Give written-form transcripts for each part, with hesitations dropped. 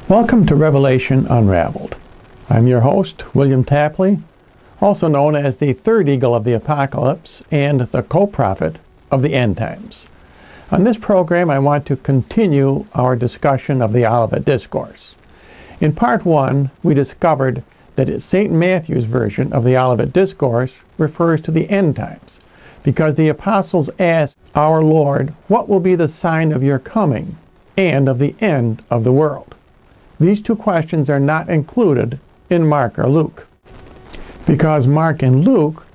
Welcome to Revelation Unraveled. I'm your host, William Tapley, also known as the third eagle of the apocalypse and the co-prophet of the end times. On this program, I want to continue our discussion of the Olivet Discourse. In part 1, we discovered that St. Matthew's version of the Olivet Discourse refers to the end times, because the apostles asked our Lord, "What will be the sign of your coming and of the end of the world?" These two questions are not included in Mark or Luke, because Mark and Luke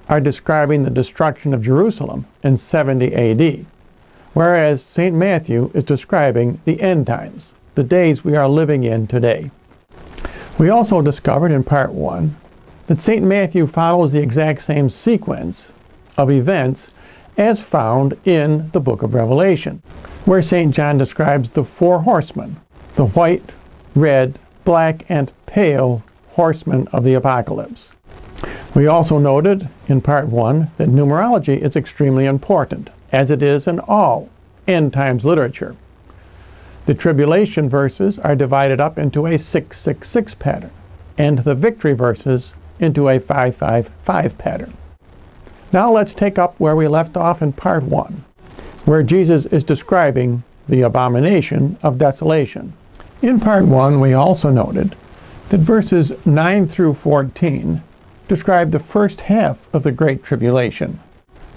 are describing the destruction of Jerusalem in 70 AD, whereas St. Matthew is describing the end times, the days we are living in today. We also discovered in part 1 that St. Matthew follows the exact same sequence of events as found in the book of Revelation, where St. John describes the four horsemen, the white, red, black, and pale horsemen of the apocalypse. We also noted in part 1 that numerology is extremely important, as it is in all end times literature. The tribulation verses are divided up into a 666 pattern, and the victory verses into a 555 pattern. Now let's take up where we left off in part 1, where Jesus is describing the abomination of desolation. In part 1, we also noted that verses 9 through 14 describe the first half of the Great Tribulation,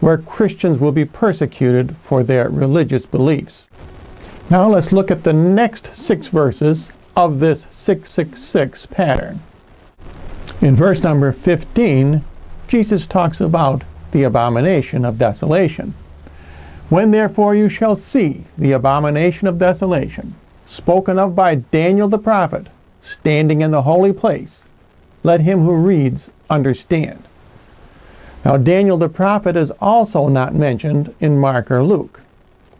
where Christians will be persecuted for their religious beliefs. Now let's look at the next 6 verses of this 666 pattern. In verse number 15, Jesus talks about the abomination of desolation. "When therefore you shall see the abomination of desolation, spoken of by Daniel the prophet, standing in the holy place, let him who reads understand." Now Daniel the prophet is also not mentioned in Mark or Luke,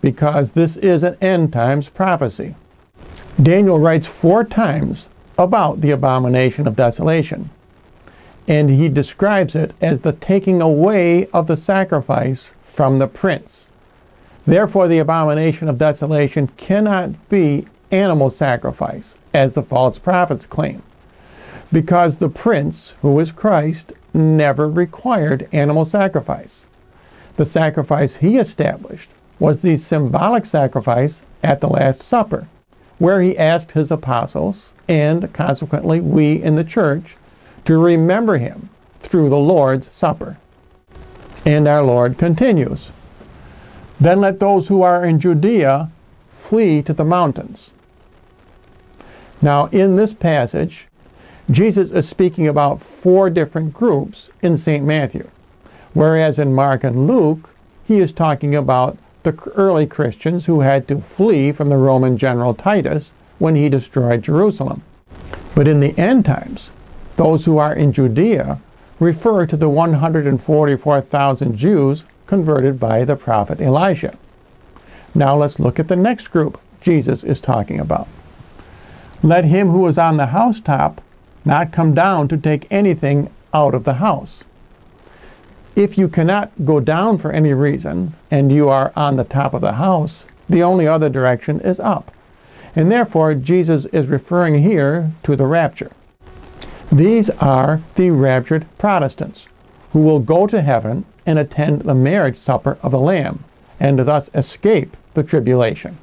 because this is an end times prophecy. Daniel writes 4 times about the abomination of desolation, and he describes it as the taking away of the sacrifice from the prince. Therefore the abomination of desolation cannot be animal sacrifice, as the false prophets claim, because the prince, who is Christ, never required animal sacrifice. The sacrifice he established was the symbolic sacrifice at the Last Supper, where he asked his apostles, and consequently we in the church, to remember him through the Lord's Supper. And our Lord continues, "Then let those who are in Judea flee to the mountains." Now in this passage, Jesus is speaking about 4 different groups in St. Matthew, whereas in Mark and Luke, he is talking about the early Christians who had to flee from the Roman general Titus when he destroyed Jerusalem. But in the end times, those who are in Judea refer to the 144,000 Jews converted by the prophet Elijah. Now let's look at the next group Jesus is talking about. "Let him who is on the housetop not come down to take anything out of the house." If you cannot go down for any reason, and you are on the top of the house, the only other direction is up. And therefore, Jesus is referring here to the rapture. These are the raptured Protestants, who will go to heaven and attend the marriage supper of the Lamb, and thus escape the tribulation.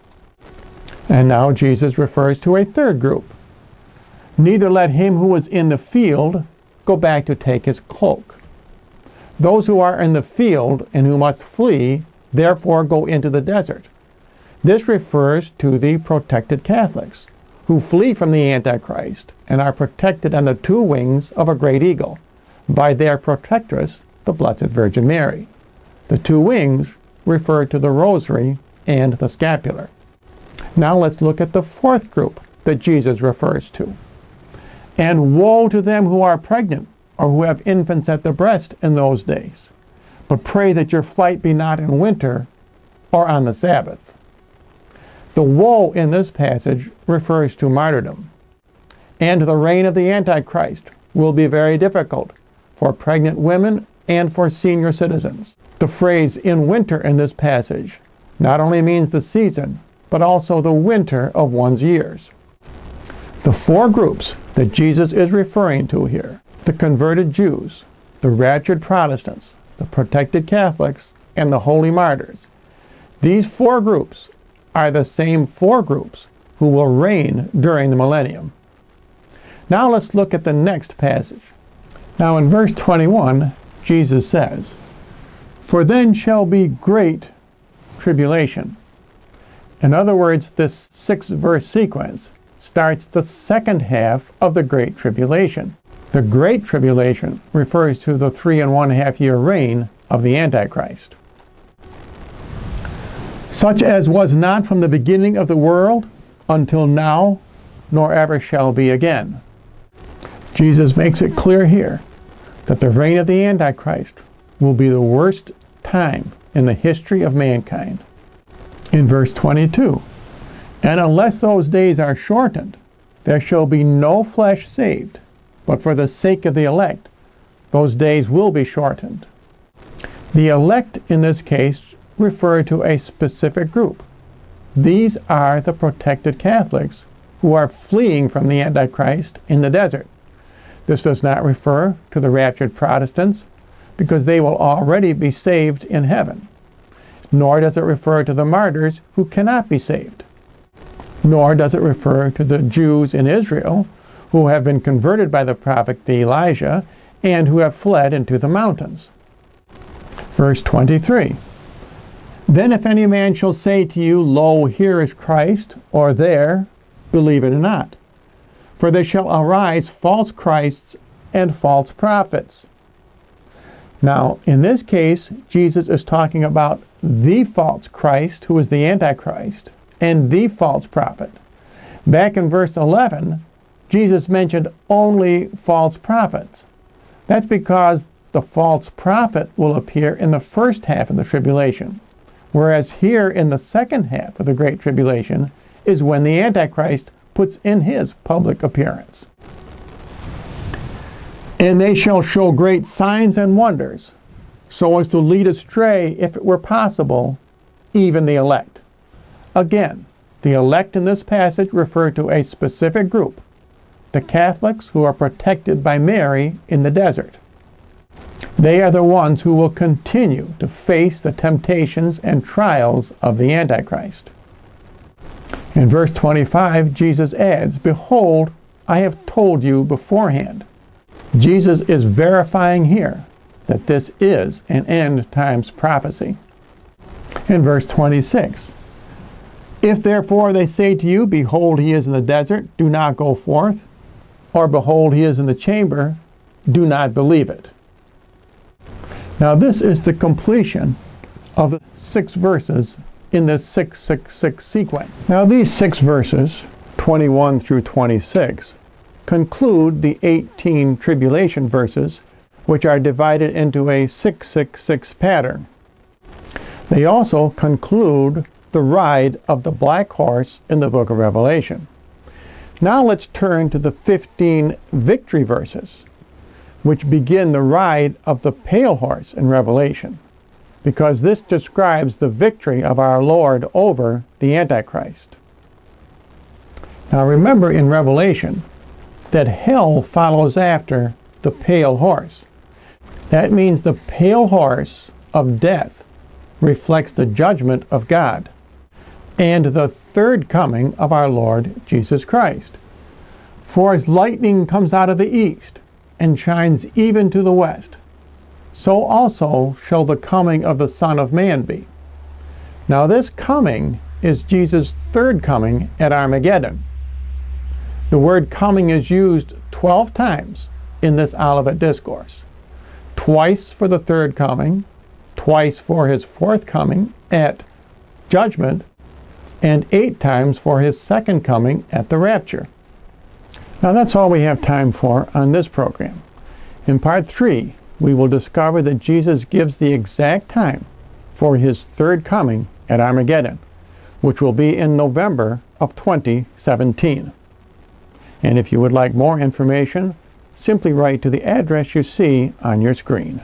And now Jesus refers to a third group. "Neither let him who is in the field go back to take his cloak." Those who are in the field and who must flee, therefore go into the desert. This refers to the protected Catholics, who flee from the Antichrist and are protected on the 2 wings of a great eagle by their protectress, the Blessed Virgin Mary. The 2 wings refer to the rosary and the scapular. Now let's look at the 4th group that Jesus refers to. "And woe to them who are pregnant or who have infants at the breast in those days. But pray that your flight be not in winter or on the Sabbath." The woe in this passage refers to martyrdom. And the reign of the Antichrist will be very difficult for pregnant women and for senior citizens. The phrase "in winter" in this passage not only means the season, but also the winter of one's years. The four groups that Jesus is referring to here, the converted Jews, the raptured Protestants, the protected Catholics, and the holy martyrs, these four groups are the same four groups who will reign during the millennium. Now let's look at the next passage. Now in verse 21, Jesus says, "For then shall be great tribulation." In other words, this 6-verse sequence starts the second half of the Great Tribulation. The Great Tribulation refers to the 3.5-year reign of the Antichrist. "Such as was not from the beginning of the world until now, nor ever shall be again." Jesus makes it clear here that the reign of the Antichrist will be the worst time in the history of mankind. In verse 22, "And unless those days are shortened, there shall be no flesh saved, but for the sake of the elect, those days will be shortened." The elect in this case refer to a specific group. These are the protected Catholics who are fleeing from the Antichrist in the desert. This does not refer to the raptured Protestants, because they will already be saved in heaven. Nor does it refer to the martyrs who cannot be saved. Nor does it refer to the Jews in Israel who have been converted by the prophet Elijah and who have fled into the mountains. Verse 23, "Then if any man shall say to you, Lo, here is Christ, or there, believe it not. For there shall arise false Christs and false prophets." Now, in this case, Jesus is talking about the false Christ, who is the Antichrist, and the false prophet. Back in verse 11, Jesus mentioned only false prophets. That's because the false prophet will appear in the first half of the tribulation, whereas here in the second half of the Great Tribulation is when the Antichrist puts in his public appearance. "And they shall show great signs and wonders, so as to lead astray, if it were possible, even the elect." Again, the elect in this passage refer to a specific group, the Catholics who are protected by Mary in the desert. They are the ones who will continue to face the temptations and trials of the Antichrist. In verse 25, Jesus adds, "Behold, I have told you beforehand." Jesus is verifying here that this is an end times prophecy. In verse 26, "If therefore they say to you, Behold, he is in the desert, do not go forth, or Behold, he is in the chamber, do not believe it." Now this is the completion of the 6 verses in this 666 sequence. Now these 6 verses, 21 through 26, conclude the 18 tribulation verses, which are divided into a 666 pattern. They also conclude the ride of the black horse in the book of Revelation. Now let's turn to the 15 victory verses, which begin the ride of the pale horse in Revelation, because this describes the victory of our Lord over the Antichrist. Now remember in Revelation that hell follows after the pale horse. That means the pale horse of death reflects the judgment of God and the third coming of our Lord Jesus Christ. For as lightning comes out of the east and shines even to the west, so also shall the coming of the Son of Man be. Now this coming is Jesus' third coming at Armageddon. The word coming is used 12 times in this Olivet Discourse. Twice for the third coming, twice for his fourth coming at judgment, and 8 times for his second coming at the rapture. Now that's all we have time for on this program. In part 3, we will discover that Jesus gives the exact time for his third coming at Armageddon, which will be in November of 2017. And if you would like more information, simply write to the address you see on your screen.